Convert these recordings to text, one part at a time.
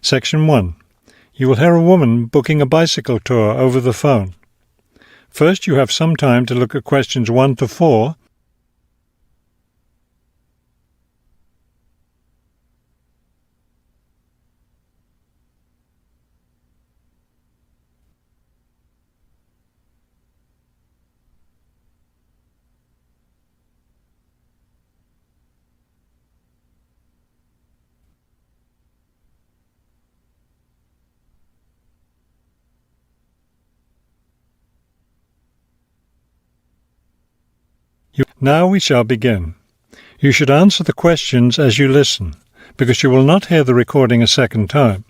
Section 1. You will hear a woman booking a bicycle tour over the phone. First, you have some time to look at questions 1 to 4. Now we shall begin. You should answer the questions as you listen, because you will not hear the recording a second time.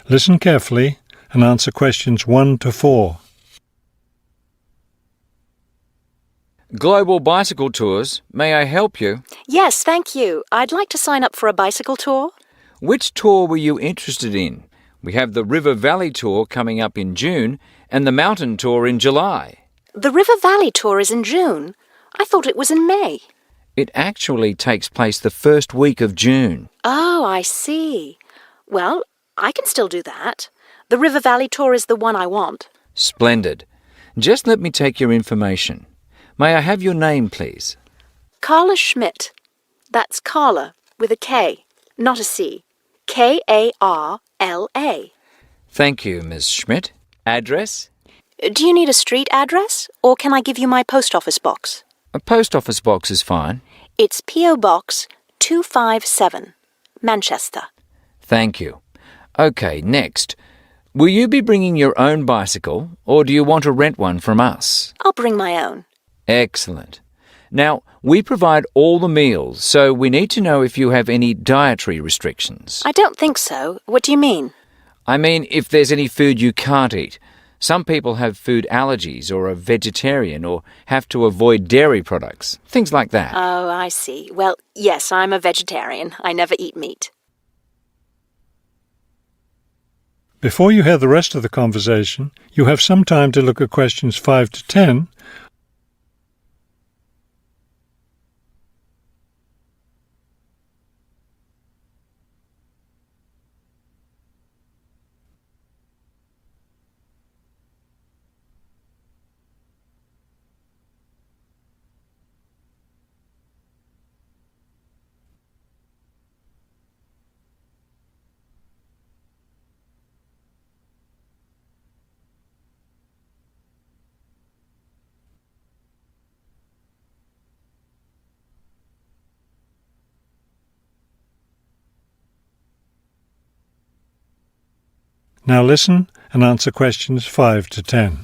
Listen carefully and answer questions 1 to 4. Global Bicycle Tours. May I help you? Yes, thank you. I'd like to sign up for a bicycle tour. Which tour were you interested in? We have the River Valley Tour coming up in June and the Mountain Tour in July. The River Valley Tour is in June. I thought it was in May. It actually takes place the first week of June. Oh, I see. Well, I can still do that. The River Valley Tour is the one I want. Splendid. Just let me take your information. May I have your name, please? Carla Schmidt. That's Carla with a K, not a C. Karla. Thank you, Ms. Schmidt. Address? Do you need a street address, or can I give you my post office box? A post office box is fine. It's P.O. Box 257, Manchester. Thank you. Okay, next. Will you be bringing your own bicycle, or do you want to rent one from us? I'll bring my own. Excellent. Now, we provide all the meals, so we need to know if you have any dietary restrictions. I don't think so. What do you mean? I mean, if there's any food you can't eat. Some people have food allergies or are vegetarian or have to avoid dairy products, things like that. Oh, I see. Well, yes, I'm a vegetarian. I never eat meat. Before you hear the rest of the conversation, you have some time to look at questions 5 to 10. Now listen and answer questions 5 to 10.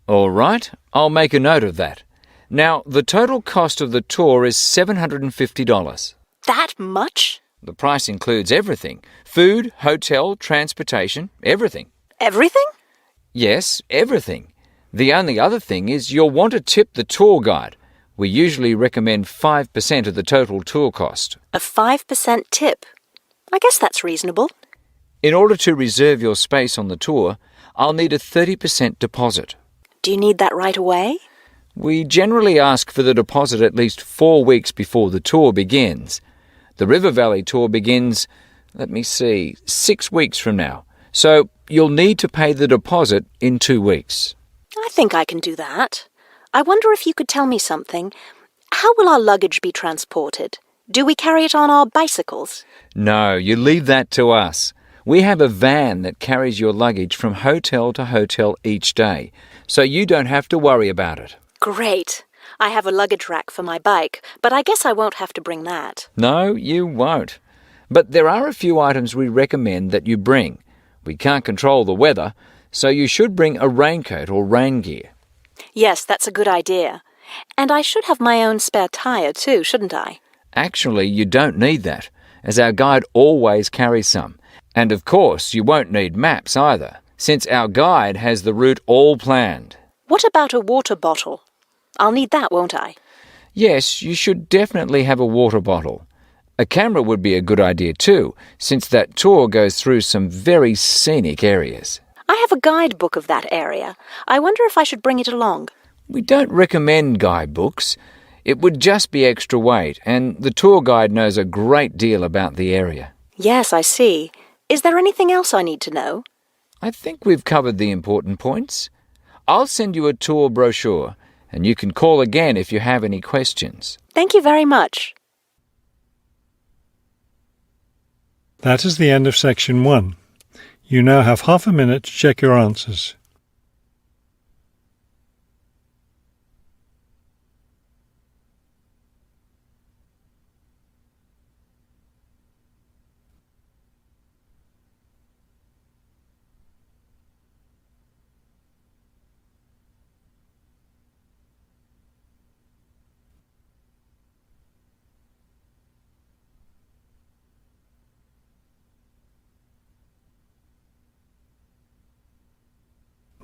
All right, I'll make a note of that. Now, the total cost of the tour is $750. That much? The price includes everything. Food, hotel, transportation, everything. Everything? Yes, everything. The only other thing is you'll want to tip the tour guide. We usually recommend 5% of the total tour cost. A 5% tip. I guess that's reasonable. In order to reserve your space on the tour, I'll need a 30% deposit. Do you need that right away? We generally ask for the deposit at least 4 weeks before the tour begins. The River Valley Tour begins, 6 weeks from now. So you'll need to pay the deposit in 2 weeks. I think I can do that. I wonder if you could tell me something. How will our luggage be transported? Do we carry it on our bicycles? No, you leave that to us. We have a van that carries your luggage from hotel to hotel each day, so you don't have to worry about it. Great. I have a luggage rack for my bike, but I guess I won't have to bring that. No, you won't. But there are a few items we recommend that you bring. We can't control the weather, so you should bring a raincoat or rain gear. Yes, that's a good idea. And I should have my own spare tire too, shouldn't I? Actually, you don't need that, as our guide always carries some. And of course, you won't need maps either, since our guide has the route all planned. What about a water bottle? I'll need that, won't I? Yes, you should definitely have a water bottle. A camera would be a good idea too, since that tour goes through some very scenic areas. I have a guidebook of that area. I wonder if I should bring it along. We don't recommend guidebooks. It would just be extra weight, and the tour guide knows a great deal about the area. Yes, I see. Is there anything else I need to know? I think we've covered the important points. I'll send you a tour brochure, and you can call again if you have any questions. Thank you very much. That is the end of section 1. You now have half a minute to check your answers.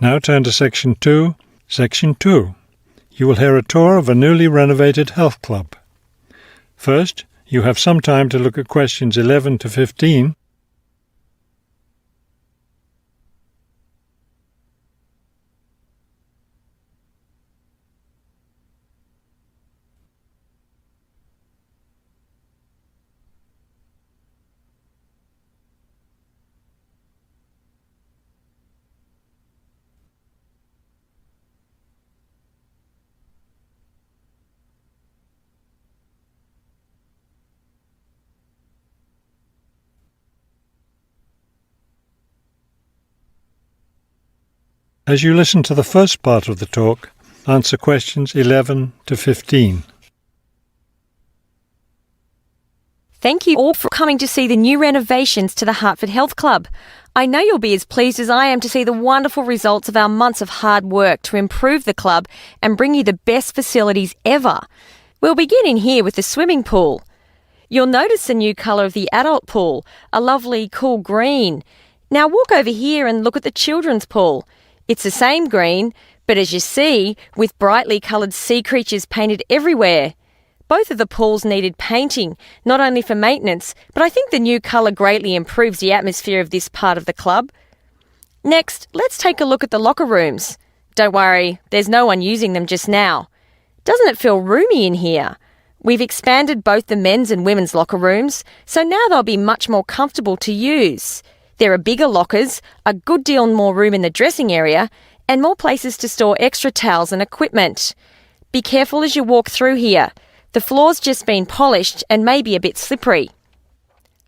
Now turn to section 2. Section 2. You will hear a tour of a newly renovated health club. First, you have some time to look at questions 11 to 15. As you listen to the first part of the talk, answer questions 11 to 15. Thank you all for coming to see the new renovations to the Hartford Health Club. I know you'll be as pleased as I am to see the wonderful results of our months of hard work to improve the club and bring you the best facilities ever. We'll begin in here with the swimming pool. You'll notice the new colour of the adult pool, a lovely cool green. Now walk over here and look at the children's pool. It's the same green, but as you see, with brightly coloured sea creatures painted everywhere. Both of the pools needed painting, not only for maintenance, but I think the new colour greatly improves the atmosphere of this part of the club. Next, let's take a look at the locker rooms. Don't worry, there's no one using them just now. Doesn't it feel roomy in here? We've expanded both the men's and women's locker rooms, so now they'll be much more comfortable to use. There are bigger lockers, a good deal more room in the dressing area, and more places to store extra towels and equipment. Be careful as you walk through here. The floor's just been polished and may be a bit slippery.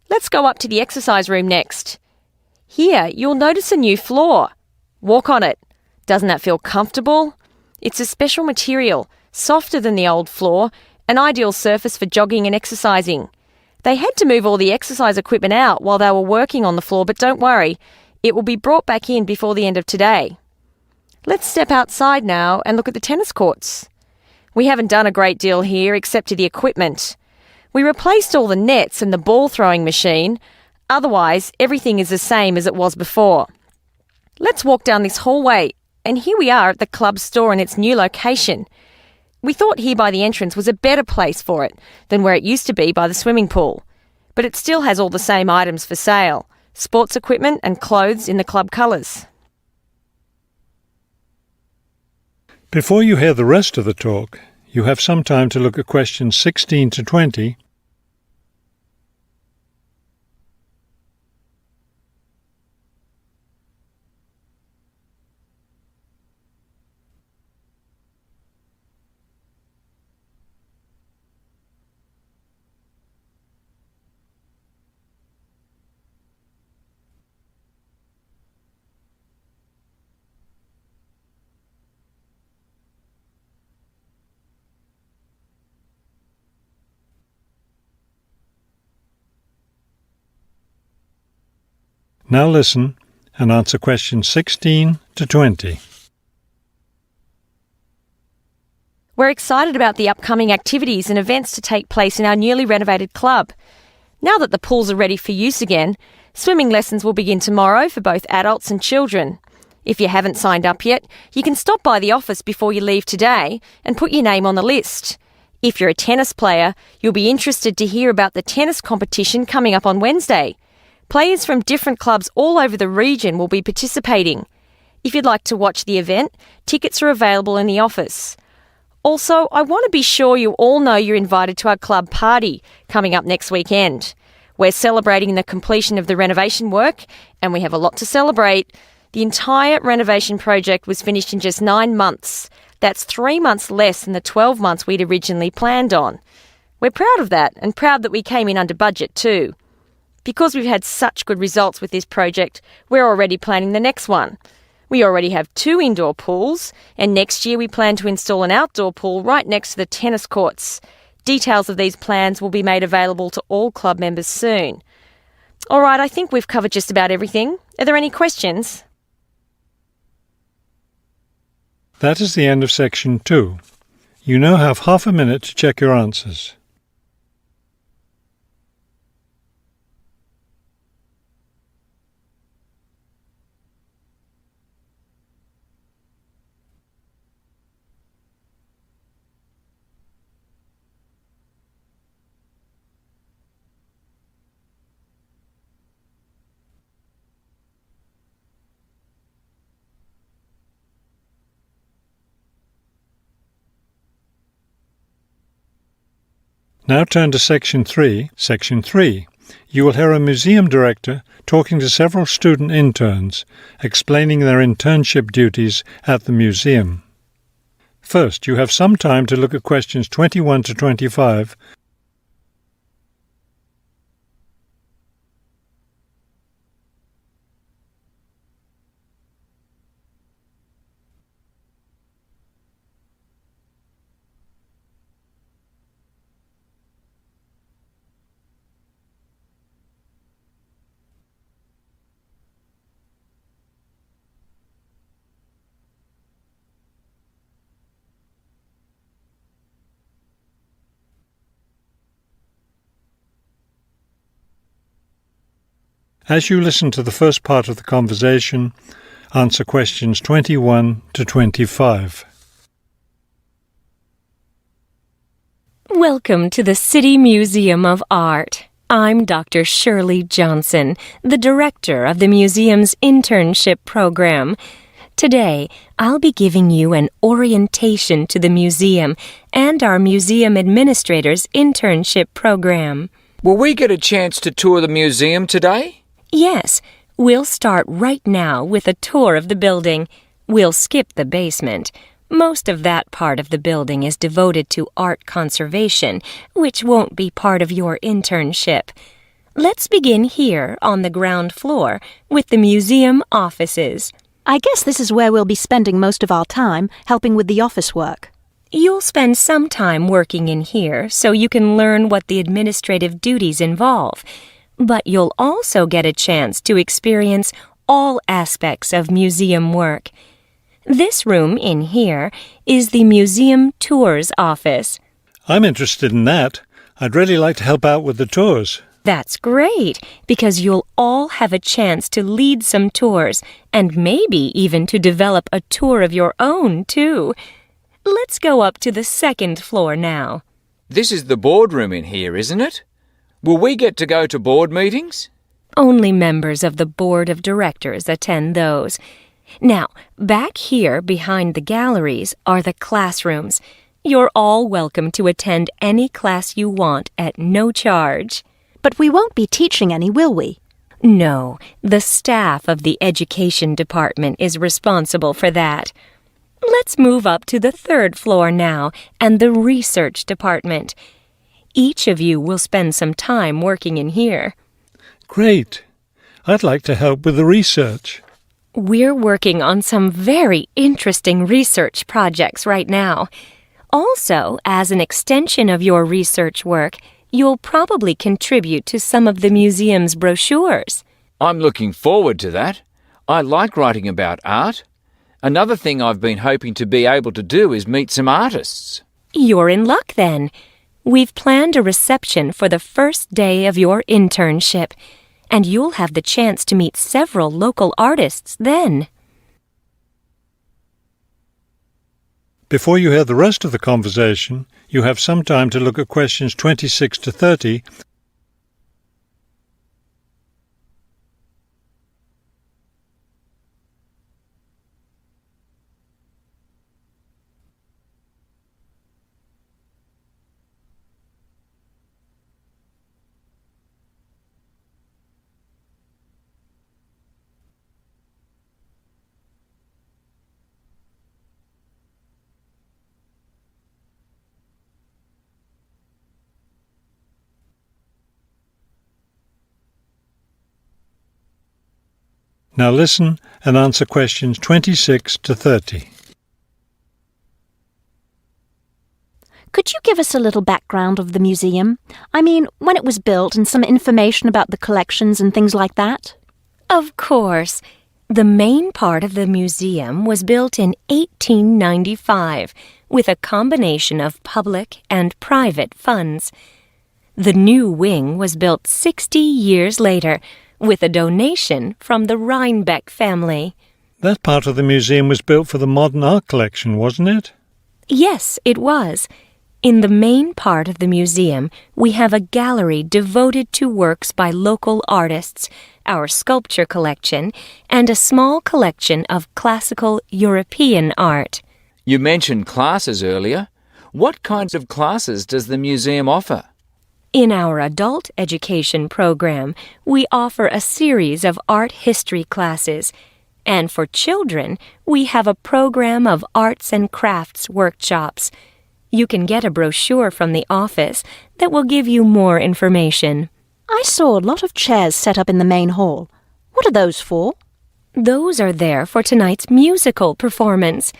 Let's go up to the exercise room next. Here, you'll notice a new floor. Walk on it. Doesn't that feel comfortable? It's a special material, softer than the old floor, an ideal surface for jogging and exercising. They had to move all the exercise equipment out while they were working on the floor, but don't worry, it will be brought back in before the end of today. Let's step outside now and look at the tennis courts. We haven't done a great deal here except to the equipment. We replaced all the nets and the ball throwing machine. Otherwise, everything is the same as it was before. Let's walk down this hallway, and here we are at the club store in its new location. We thought here by the entrance was a better place for it than where it used to be by the swimming pool. But it still has all the same items for sale, sports equipment and clothes in the club colours. Before you hear the rest of the talk, you have some time to look at questions 16 to 20. Now listen and answer questions 16 to 20. We're excited about the upcoming activities and events to take place in our newly renovated club. Now that the pools are ready for use again, swimming lessons will begin tomorrow for both adults and children. If you haven't signed up yet, you can stop by the office before you leave today and put your name on the list. If you're a tennis player, you'll be interested to hear about the tennis competition coming up on Wednesday. Players from different clubs all over the region will be participating. If you'd like to watch the event, tickets are available in the office. Also, I want to be sure you all know you're invited to our club party coming up next weekend. We're celebrating the completion of the renovation work, and we have a lot to celebrate. The entire renovation project was finished in just 9 months. That's 3 months less than the 12 months we'd originally planned on. We're proud of that, and proud that we came in under budget too. Because we've had such good results with this project, we're already planning the next one. We already have 2 indoor pools, and next year we plan to install an outdoor pool right next to the tennis courts. Details of these plans will be made available to all club members soon. All right, I think we've covered just about everything. Are there any questions? That is the end of section 2. You now have half a minute to check your answers. Now turn to Section 3. Section 3. You will hear a museum director talking to several student interns, explaining their internship duties at the museum. First, you have some time to look at questions 21 to 25. As you listen to the first part of the conversation, answer questions 21 to 25. Welcome to the City Museum of Art. I'm Dr. Shirley Johnson, the director of the museum's internship program. Today, I'll be giving you an orientation to the museum and our museum administrator's internship program. Will we get a chance to tour the museum today? Yes, we'll start right now with a tour of the building. We'll skip the basement. Most of that part of the building is devoted to art conservation, which won't be part of your internship. Let's begin here on the ground floor with the museum offices. I guess this is where we'll be spending most of our time, helping with the office work. You'll spend some time working in here so you can learn what the administrative duties involve. But you'll also get a chance to experience all aspects of museum work. This room in here is the museum tours office. I'm interested in that. I'd really like to help out with the tours. That's great, because you'll all have a chance to lead some tours and maybe even to develop a tour of your own, too. Let's go up to the second floor now. This is the boardroom in here, isn't it? Will we get to go to board meetings? Only members of the board of directors attend those. Now, back here behind the galleries are the classrooms. You're all welcome to attend any class you want at no charge. But we won't be teaching any, will we? No, the staff of the education department is responsible for that. Let's move up to the third floor now and the research department. Each of you will spend some time working in here. Great. I'd like to help with the research. We're working on some very interesting research projects right now. Also, as an extension of your research work, you'll probably contribute to some of the museum's brochures. I'm looking forward to that. I like writing about art. Another thing I've been hoping to be able to do is meet some artists. You're in luck then. We've planned a reception for the first day of your internship, and you'll have the chance to meet several local artists then. Before you hear the rest of the conversation, you have some time to look at questions 26 to 30. Now listen and answer questions 26 to 30. Could you give us a little background of the museum? I mean, when it was built and some information about the collections and things like that? Of course. The main part of the museum was built in 1895 with a combination of public and private funds. The new wing was built 60 years later with a donation from the Rhinebeck family. That part of the museum was built for the modern art collection, wasn't it? Yes, it was. In the main part of the museum, we have a gallery devoted to works by local artists, our sculpture collection, and a small collection of classical European art. You mentioned classes earlier. What kinds of classes does the museum offer? In our adult education program, we offer a series of art history classes. And for children, we have a program of arts and crafts workshops. You can get a brochure from the office that will give you more information. I saw a lot of chairs set up in the main hall. What are those for? Those are there for tonight's musical performance.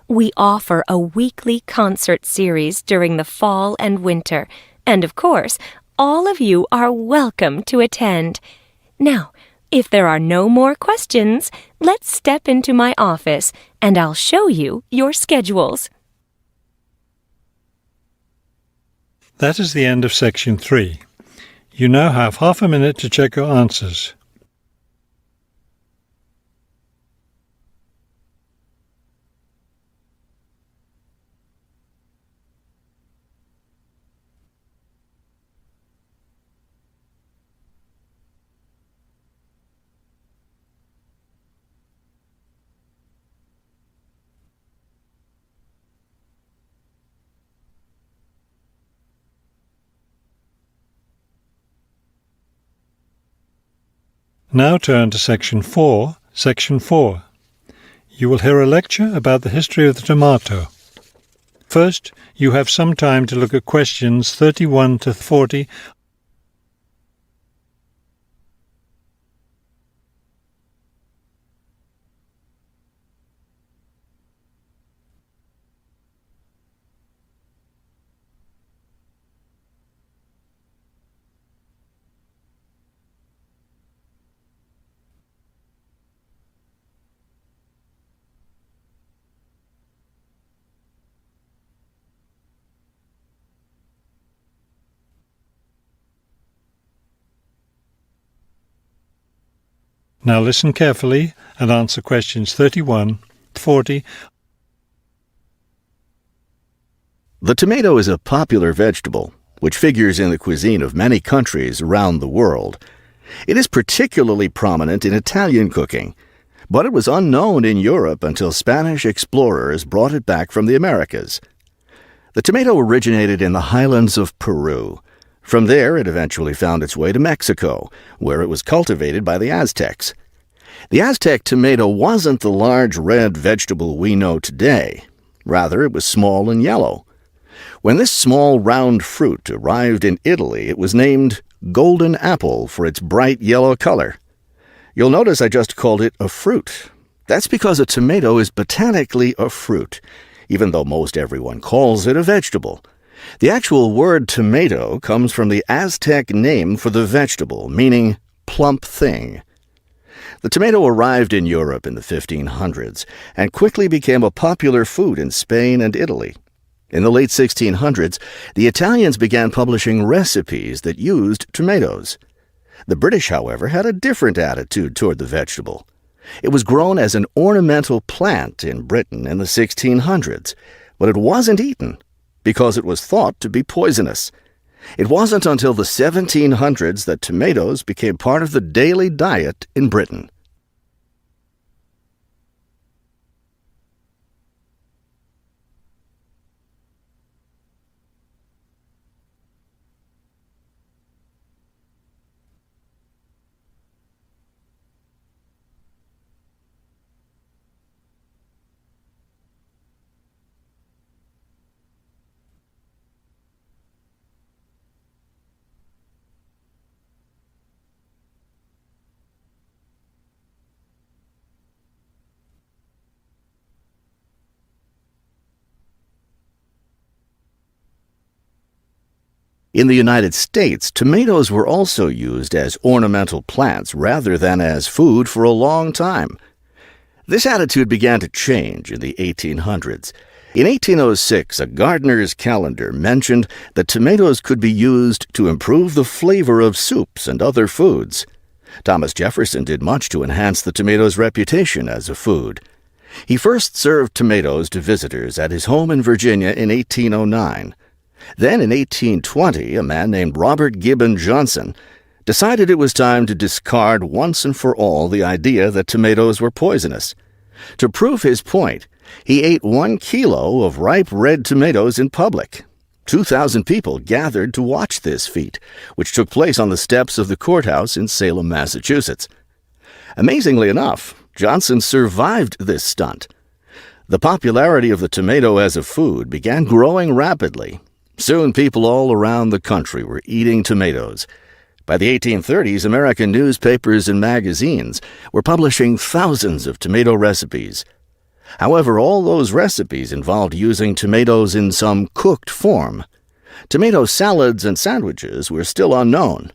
We offer a weekly concert series during the fall and winter, and of course, all of you are welcome to attend. Now, if there are no more questions, let's step into my office and I'll show you your schedules. That is the end of section 3. You now have half a minute to check your answers. Now turn to Section 4, Section 4. You will hear a lecture about the history of the tomato. First, you have some time to look at questions 31 to 40. Now listen carefully and answer questions 31 to 40. The tomato is a popular vegetable, which figures in the cuisine of many countries around the world. It is particularly prominent in Italian cooking, but it was unknown in Europe until Spanish explorers brought it back from the Americas. The tomato originated in the highlands of Peru. From there, it eventually found its way to Mexico, where it was cultivated by the Aztecs. The Aztec tomato wasn't the large red vegetable we know today. Rather, it was small and yellow. When this small round fruit arrived in Italy, it was named golden apple for its bright yellow color. You'll notice I just called it a fruit. That's because a tomato is botanically a fruit, even though most everyone calls it a vegetable. The actual word tomato comes from the Aztec name for the vegetable, meaning plump thing. The tomato arrived in Europe in the 1500s and quickly became a popular food in Spain and Italy. In the late 1600s, the Italians began publishing recipes that used tomatoes. The British, however, had a different attitude toward the vegetable. It was grown as an ornamental plant in Britain in the 1600s, but it wasn't eaten because it was thought to be poisonous. It wasn't until the 1700s that tomatoes became part of the daily diet in Britain. In the United States, tomatoes were also used as ornamental plants rather than as food for a long time. This attitude began to change in the 1800s. In 1806, a gardener's calendar mentioned that tomatoes could be used to improve the flavor of soups and other foods. Thomas Jefferson did much to enhance the tomato's reputation as a food. He first served tomatoes to visitors at his home in Virginia in 1809. Then in 1820, a man named Robert Gibbon Johnson decided it was time to discard once and for all the idea that tomatoes were poisonous. To prove his point, he ate 1 kilo of ripe red tomatoes in public. 2,000 people gathered to watch this feat, which took place on the steps of the courthouse in Salem, Massachusetts. Amazingly enough, Johnson survived this stunt. The popularity of the tomato as a food began growing rapidly. Soon people all around the country were eating tomatoes. By the 1830s, American newspapers and magazines were publishing thousands of tomato recipes. However, all those recipes involved using tomatoes in some cooked form. Tomato salads and sandwiches were still unknown.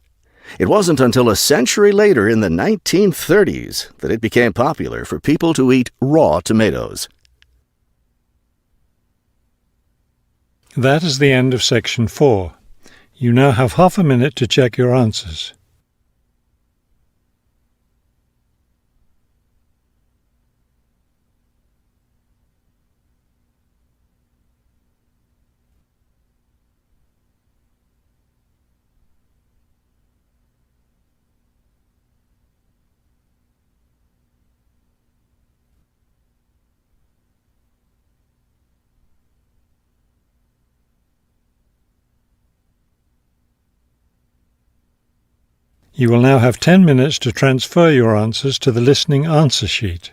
It wasn't until a century later, in the 1930s, that it became popular for people to eat raw tomatoes. That is the end of Section 4. You now have half a minute to check your answers. You will now have 10 minutes to transfer your answers to the listening answer sheet.